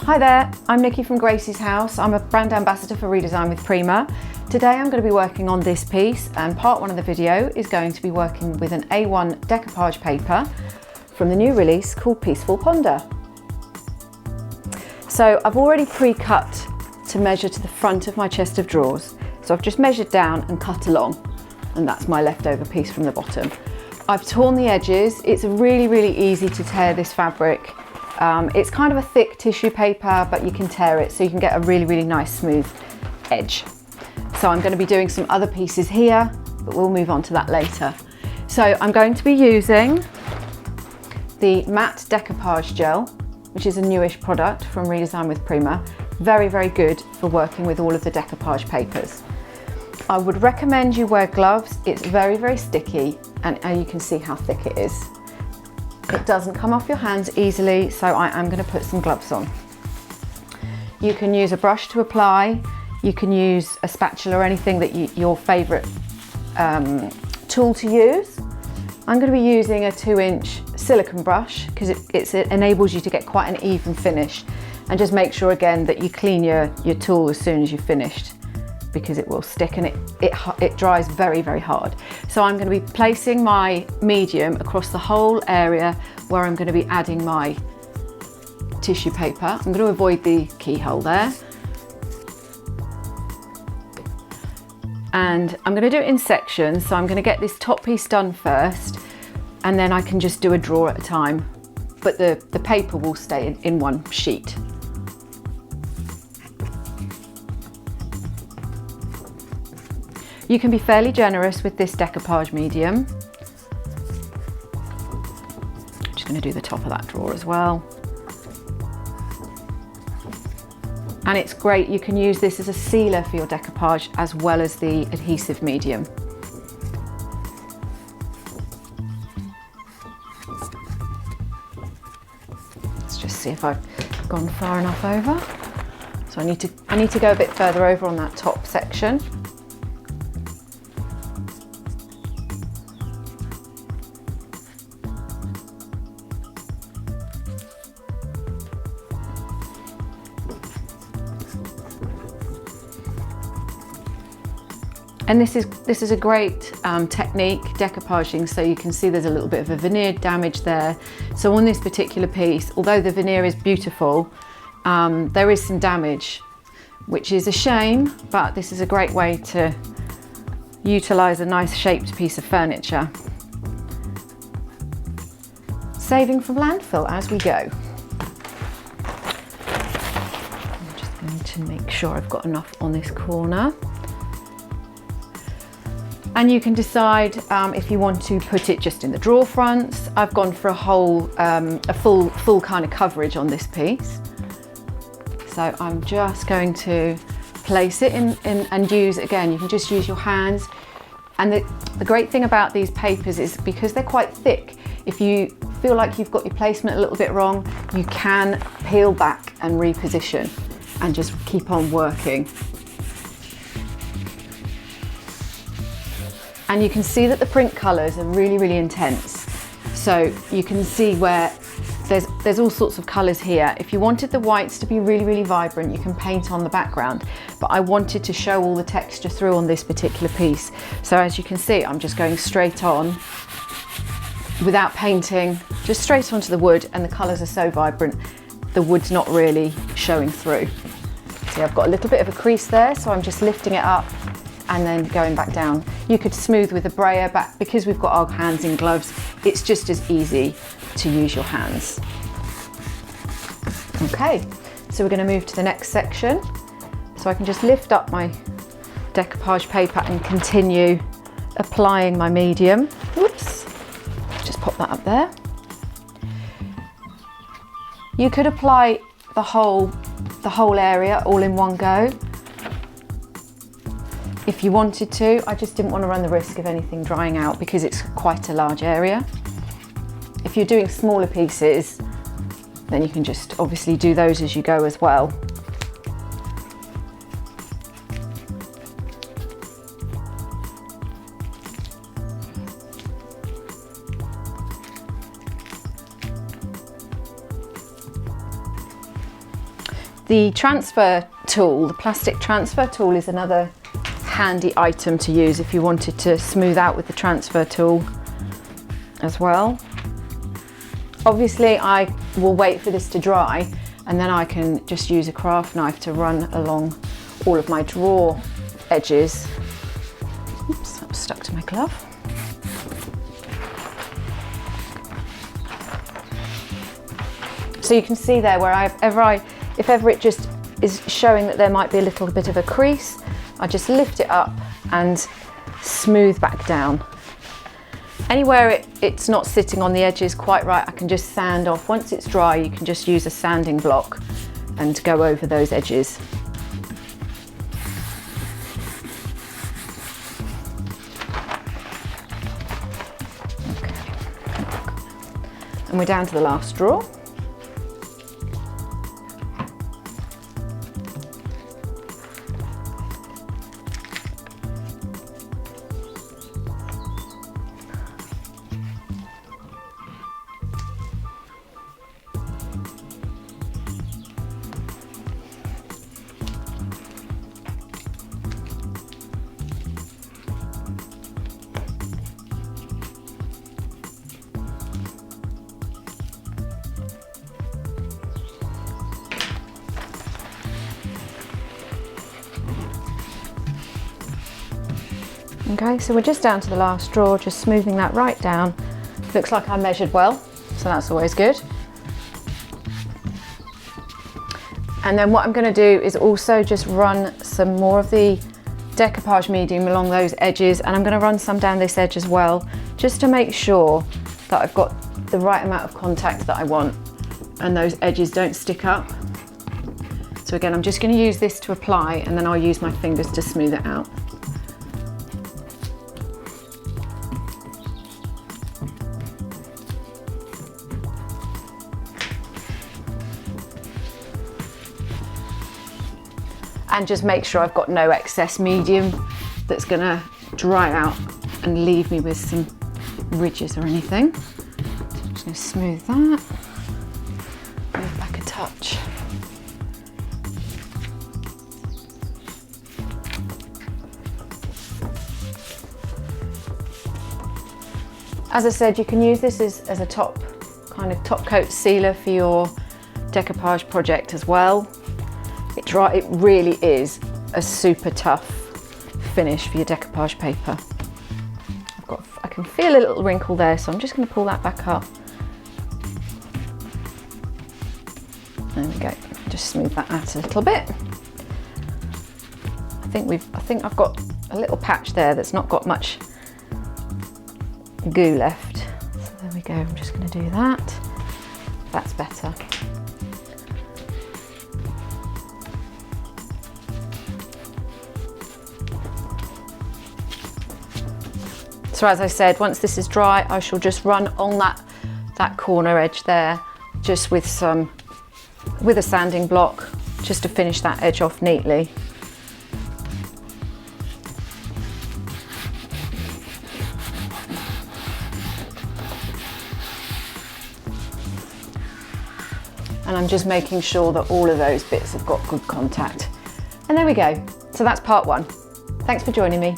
Hi there, I'm Nikki from Gracie's House. I'm a brand ambassador for Redesign with Prima. Today I'm going to be working on this piece, and part one of the video is going to be working with an A1 decoupage paper from the new release called Peaceful Ponder. So I've already pre-cut to measure to the front of my chest of drawers. So I've just measured down and cut along, and that's my leftover piece from the bottom. I've torn the edges. It's really easy to tear this fabric. It's kind of a thick tissue paper, but you can tear it so you can get a really nice smooth edge. So I'm going to be doing some other pieces here, but we'll move on to that later. So I'm going to be using the matte decoupage gel, which is a newish product from Redesign with Prima. Very good for working with all of the decoupage papers. I would recommend you wear gloves. It's very sticky, and you can see how thick it is. It doesn't come off your hands easily, so I am going to put some gloves on. You can use a brush to apply. You can use a spatula or anything that your favourite tool to use. I'm going to be using a 2-inch silicone brush because it enables you to get quite an even finish. And just make sure again that you clean your tool as soon as you've finished, because it will stick and it dries very hard. So I'm going to be placing my medium across the whole area where I'm going to be adding my tissue paper. I'm going to avoid the keyhole there. And I'm going to do it in sections, so I'm going to get this top piece done first, and then I can just do a drawer at a time, but the paper will stay in one sheet. You can be fairly generous with this decoupage medium. I'm just going to do the top of that drawer as well. And it's great, you can use this as a sealer for your decoupage as well as the adhesive medium. Let's just see if I've gone far enough over. So I need to go a bit further over on that top section. And this is a great technique, decoupaging, so you can see there's a little bit of a veneer damage there. So on this particular piece, although the veneer is beautiful, there is some damage, which is a shame, but this is a great way to utilise a nice shaped piece of furniture. Saving from landfill as we go. I'm just going to make sure I've got enough on this corner. And you can decide if you want to put it just in the drawer fronts. I've gone for a full kind of coverage on this piece. So I'm just going to place it in and use, again, you can just use your hands. And the great thing about these papers is because they're quite thick, if you feel like you've got your placement a little bit wrong, you can peel back and reposition and just keep on working. And you can see that the print colours are really intense. So you can see where there's all sorts of colours here. If you wanted the whites to be really vibrant, you can paint on the background. But I wanted to show all the texture through on this particular piece. So as you can see, I'm just going straight on without painting, just straight onto the wood, and the colours are so vibrant, the wood's not really showing through. See, I've got a little bit of a crease there, so I'm just lifting it up and then going back down. You could smooth with a brayer, but because we've got our hands in gloves, it's just as easy to use your hands. Okay, so we're going to move to the next section. So I can just lift up my decoupage paper and continue applying my medium. Whoops, just pop that up there. You could apply the whole area all in one go if you wanted to. I just didn't want to run the risk of anything drying out because it's quite a large area. If you're doing smaller pieces, then you can just obviously do those as you go as well. The transfer tool, the plastic transfer tool, is another handy item to use if you wanted to smooth out with the transfer tool as well. Obviously I will wait for this to dry and then I can just use a craft knife to run along all of my drawer edges. Oops, that was stuck to my glove. So you can see there where if ever it just is showing that there might be a little bit of a crease, I just lift it up and smooth back down. Anywhere it's not sitting on the edges quite right, I can just sand off. Once it's dry, you can just use a sanding block and go over those edges. Okay. And we're down to the last drawer. Okay, so we're just down to the last drawer, just smoothing that right down. Looks like I measured well, so that's always good. And then what I'm going to do is also just run some more of the decoupage medium along those edges, and I'm going to run some down this edge as well, just to make sure that I've got the right amount of contact that I want and those edges don't stick up. So again, I'm just going to use this to apply and then I'll use my fingers to smooth it out. And just make sure I've got no excess medium that's gonna dry out and leave me with some ridges or anything. So I'm just gonna smooth that, move back a touch. As I said, you can use this as a top coat sealer for your decoupage project as well. It really is a super tough finish for your decoupage paper. I can feel a little wrinkle there, so I'm just going to pull that back up. There we go. Just smooth that out a little bit. I think I've got a little patch there that's not got much glue left. So there we go. I'm just going to do that. That's better. So as I said, once this is dry, I shall just run on that corner edge there, just with a sanding block, just to finish that edge off neatly. And I'm just making sure that all of those bits have got good contact. And there we go. So that's part one. Thanks for joining me.